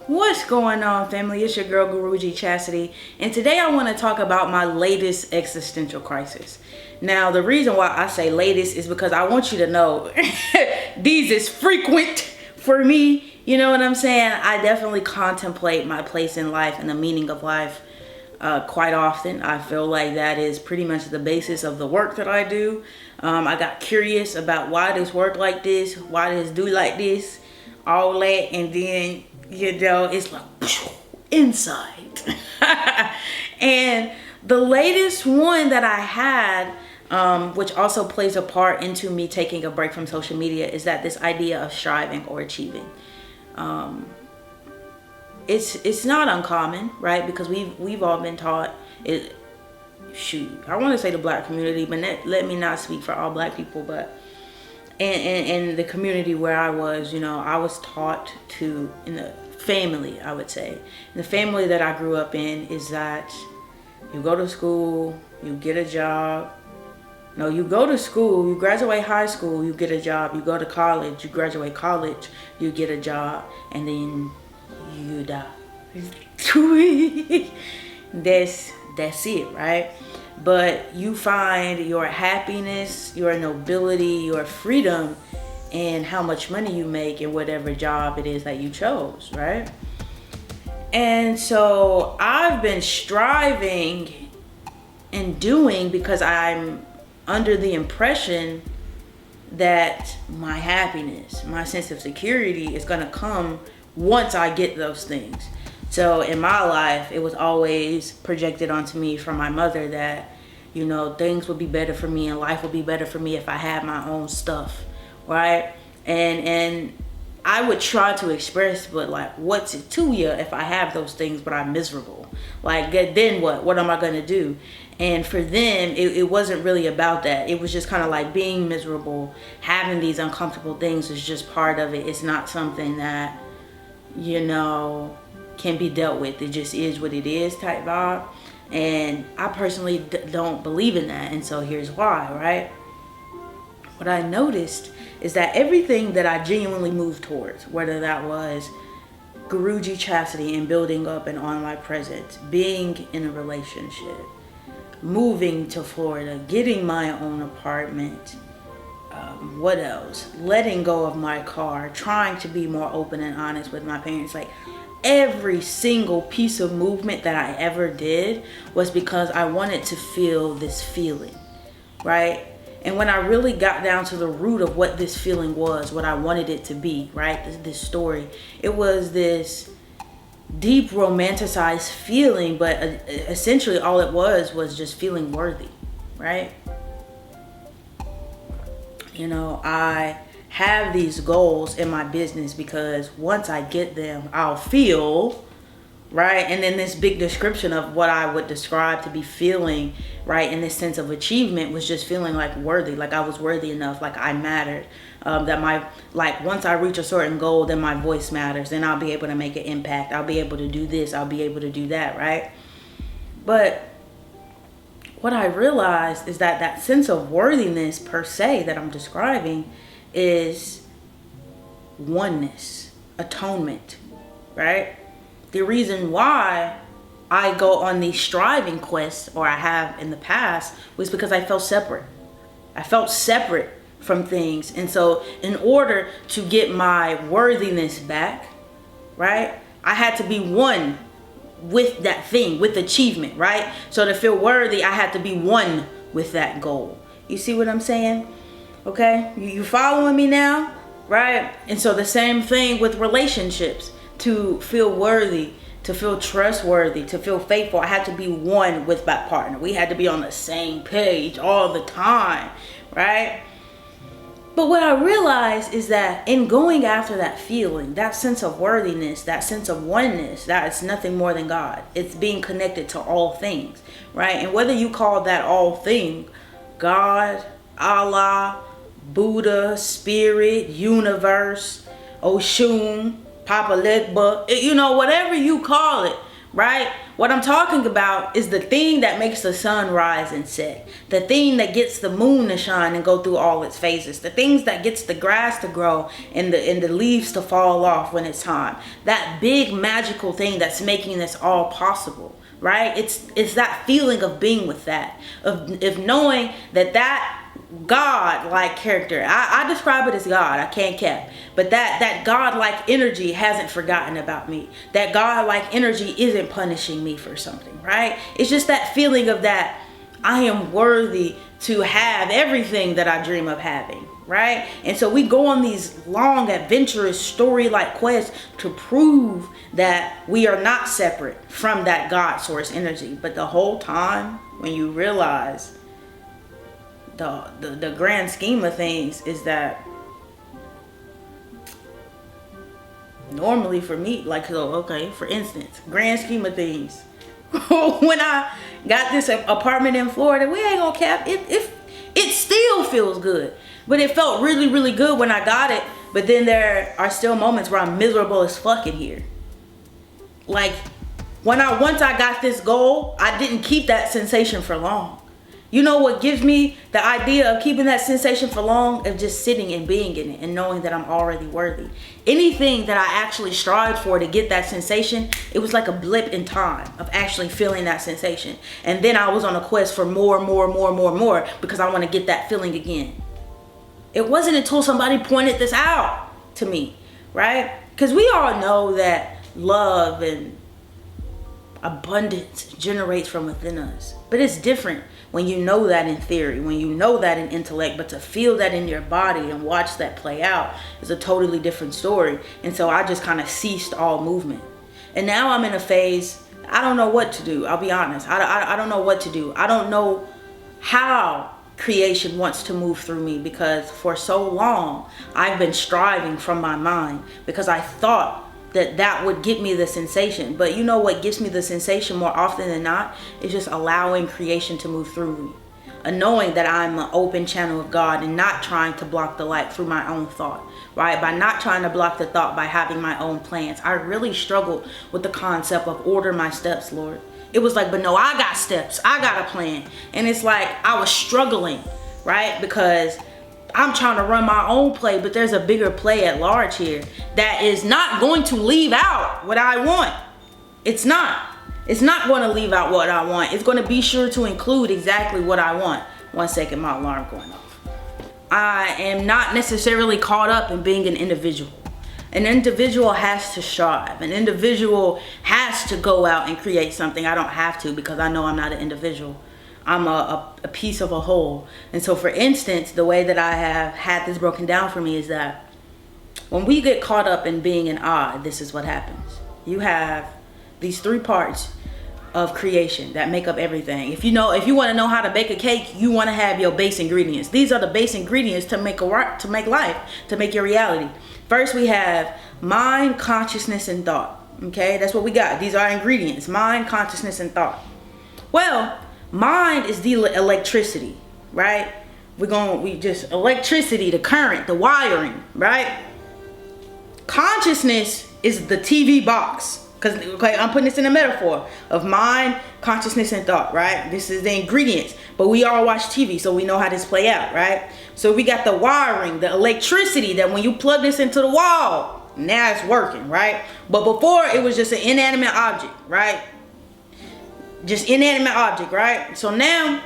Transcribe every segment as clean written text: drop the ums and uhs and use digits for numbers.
What's going on, family? It's your girl Guruji Chastity, and today I want to talk about my latest existential crisis. Now, the reason why I say latest is because I want you to know these is frequent for me. You know what I'm saying? I definitely contemplate my place in life and the meaning of life quite often. I feel like that is pretty much the basis of the work that I do. I got curious about why this work like this, why this do like this, all that, and then it's like insight. And the latest one that I had, which also plays a part into me taking a break from social media, is that this idea of striving or achieving. It's not uncommon, right? Because we've all been taught it. Shoot, I want to say the black community, but let me not speak for all black people, but in the community where I was, I was taught to, in the family, I would say, in the family that I grew up in, is that you go to school, you get a job. No, you go to school, you graduate high school, you get a job. You go to college, you graduate college, you get a job, and then you die. That's it, right? But you find your happiness, your nobility, your freedom in how much money you make in whatever job it is that you chose, right? And so I've been striving and doing because I'm under the impression that my happiness, my sense of security is going to come once I get those things. So in my life, it was always projected onto me from my mother that, things would be better for me and life would be better for me if I had my own stuff, right? And I would try to express, but like, what's it to you if I have those things but I'm miserable? Like, then what? What am I going to do? And for them, it wasn't really about that. It was just kind of like being miserable, having these uncomfortable things is just part of it. It's not something that, can be dealt with. It just is what it is type vibe. And I personally don't believe in that. And so here's why, right? What I noticed is that everything that I genuinely moved towards, whether that was Guruji Chastity and building up an online presence, being in a relationship, moving to Florida, getting my own apartment, what else? Letting go of my car, trying to be more open and honest with my parents. Like, every single piece of movement that I ever did was because I wanted to feel this feeling, right? And when I really got down to the root of what this feeling was, what I wanted it to be, right? This story, it was this deep romanticized feeling, but essentially all it was just feeling worthy, right? I have these goals in my business because once I get them, I'll feel, right? And then this big description of what I would describe to be feeling, right, in this sense of achievement was just feeling like worthy, like I was worthy enough, like I mattered. Once I reach a certain goal, then my voice matters, then I'll be able to make an impact. I'll be able to do this, I'll be able to do that, right? But what I realized is that sense of worthiness per se that I'm describing is oneness, atonement, right? The reason why I go on these striving quests, or I have in the past, was because I felt separate. I felt separate from things. And so in order to get my worthiness back, right, I had to be one with that thing, with achievement, right? So to feel worthy, I had to be one with that goal. You see what I'm saying? Okay, you following me now, right? And so the same thing with relationships. To feel worthy, to feel trustworthy, to feel faithful, I had to be one with my partner. We had to be on the same page all the time, right? But what I realized is that in going after that feeling, that sense of worthiness, that sense of oneness, that it's nothing more than God. It's being connected to all things, right? And whether you call that all thing, God, Allah, Buddha, Spirit, Universe, Oshun, Papa Legba, whatever you call it, right? What I'm talking about is the thing that makes the sun rise and set, the thing that gets the moon to shine and go through all its phases, the things that gets the grass to grow and the leaves to fall off when it's time. That big magical thing that's making this all possible, right? It's that feeling of being with that, of knowing that God-like character. I describe it as God. I can't cap. But that God-like energy hasn't forgotten about me. That God-like energy isn't punishing me for something, right? It's just that feeling of that I am worthy to have everything that I dream of having, right? And so we go on these long, adventurous, story-like quests to prove that we are not separate from that God source energy. But the whole time, when you realize the grand scheme of things is that normally for me, like, so, okay, for instance, grand scheme of things, when I got this apartment in Florida, we ain't gonna cap, it still feels good, but it felt really, really good when I got it. But then there are still moments where I'm miserable as fuck in here. Like, once I got this goal, I didn't keep that sensation for long. You know what gives me the idea of keeping that sensation for long? Of just sitting and being in it and knowing that I'm already worthy. Anything that I actually strived for to get that sensation, it was like a blip in time of actually feeling that sensation. And then I was on a quest for more because I want to get that feeling again. It wasn't until somebody pointed this out to me, right? Because we all know that love and abundance generates from within us. But it's different when you know that in theory, when you know that in intellect, but to feel that in your body and watch that play out is a totally different story. And so I just kind of ceased all movement. And now I'm in a phase, I don't know what to do. I'll be honest. I don't know what to do. I don't know how creation wants to move through me, because for so long I've been striving from my mind because I thought that would get me the sensation. But you know what gives me the sensation more often than not is just allowing creation to move through me, and knowing that I'm an open channel of God and not trying to block the light through my own thought, right? By not trying to block the thought by having my own plans. I really struggled with the concept of order my steps, Lord. It was like, but no, I got steps, I got a plan. And it's like I was struggling, right? Because I'm trying to run my own play, but there's a bigger play at large here that is not going to leave out what I want. It's not going to leave out what I want. It's going to be sure to include exactly what I want. 1 second, my alarm going off. I am not necessarily caught up in being an individual. An individual has to strive. An individual has to go out and create something. I don't have to, because I know I'm not an individual. I'm a piece of a whole. And so, for instance, the way that I have had this broken down for me is that when we get caught up in being an I, this is what happens. You have these 3 parts of creation that make up everything. If you want to know how to bake a cake, you want to have your base ingredients. These are the base ingredients to make life, to make your reality. First, we have mind, consciousness, and thought. Okay, that's what we got. These are ingredients: mind, consciousness, and thought. Well, mind is the electricity, right? We just electricity, the current, the wiring, right? Consciousness is the TV box. Because, okay, I'm putting this in a metaphor of mind, consciousness, and thought, right? This is the ingredients. But we all watch TV, so we know how this play out, right? So we got the wiring, the electricity that when you plug this into the wall, now it's working, right? But before, it was just an inanimate object, right? Just inanimate object, right? So now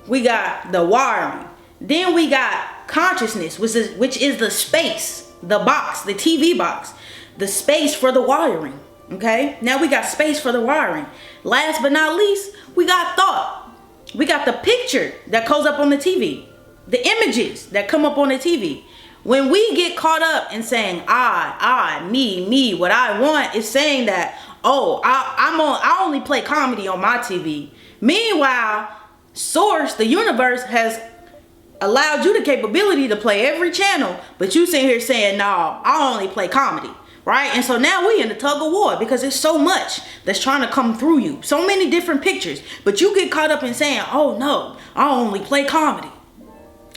we got the wiring. Then we got consciousness, which is the space, the box, the TV box, the space for the wiring. Okay, now we got space for the wiring. Last but not least, we got thought. We got the picture that goes up on the TV, the images that come up on the TV. When we get caught up in saying I, me, what I want, is saying that, oh, I only play comedy on my TV. Meanwhile, Source, the universe, has allowed you the capability to play every channel, but you sitting here saying, no, I only play comedy. Right? And so now we in the tug of war because there's so much that's trying to come through you. So many different pictures. But you get caught up in saying, oh no, I only play comedy.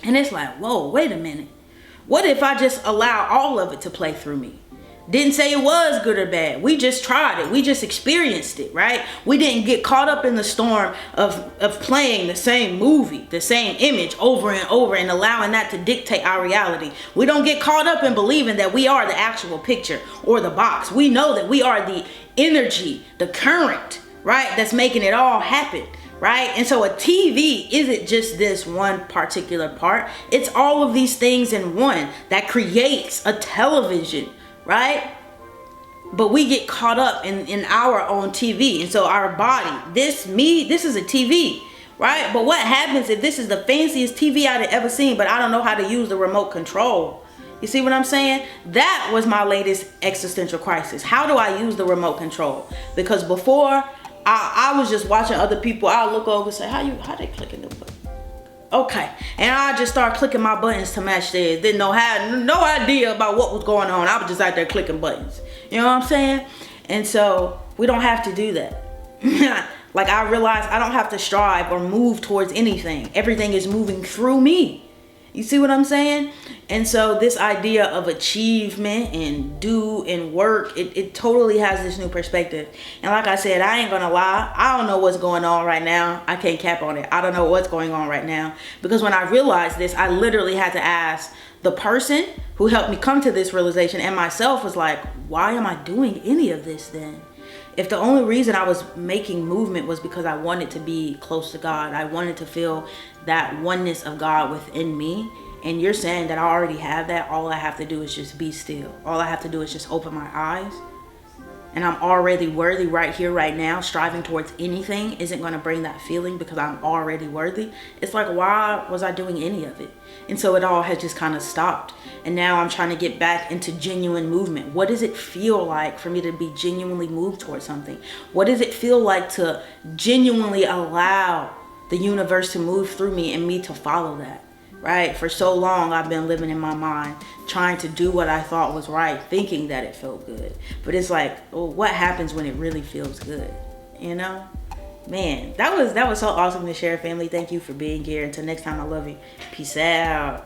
And it's like, whoa, wait a minute. What if I just allow all of it to play through me? Didn't say it was good or bad. We just tried it. We just experienced it, right? We didn't get caught up in the storm of playing the same movie, the same image over and over and allowing that to dictate our reality. We don't get caught up in believing that we are the actual picture or the box. We know that we are the energy, the current, right? That's making it all happen, right? And so a TV isn't just this one particular part. It's all of these things in one that creates a television, right? But we get caught up in our own TV. And so our body, this is a TV, right? But what happens if this is the fanciest TV I'd have ever seen, but I don't know how to use the remote control? You see what I'm saying? That was my latest existential crisis. How do I use the remote control? Because before, I was just watching other people. I'll look over and say, how they clicking the button? Okay. And I just start clicking my buttons to match theirs. Had no idea about what was going on. I was just out there clicking buttons. You know what I'm saying? And so we don't have to do that. Like, I realized I don't have to strive or move towards anything. Everything is moving through me. You see what I'm saying? And so this idea of achievement and do and work, it totally has this new perspective. And like I said, I ain't gonna lie, I don't know what's going on right now. I can't cap on it. I don't know what's going on right now. Because when I realized this, I literally had to ask the person who helped me come to this realization and myself was like, why am I doing any of this then? If the only reason I was making movement was because I wanted to be close to God, I wanted to feel that oneness of God within me, and you're saying that I already have that, all I have to do is just be still. All I have to do is just open my eyes, and I'm already worthy right here, right now. Striving towards anything isn't going to bring that feeling because I'm already worthy. It's like, why was I doing any of it? And so it all has just kind of stopped. And now I'm trying to get back into genuine movement. What does it feel like for me to be genuinely moved towards something? What does it feel like to genuinely allow the universe to move through me and me to follow that? Right? For so long, I've been living in my mind, trying to do what I thought was right, thinking that it felt good. But it's like, well, what happens when it really feels good? You know? Man, that was so awesome to share, family. Thank you for being here. Until next time, I love you. Peace out.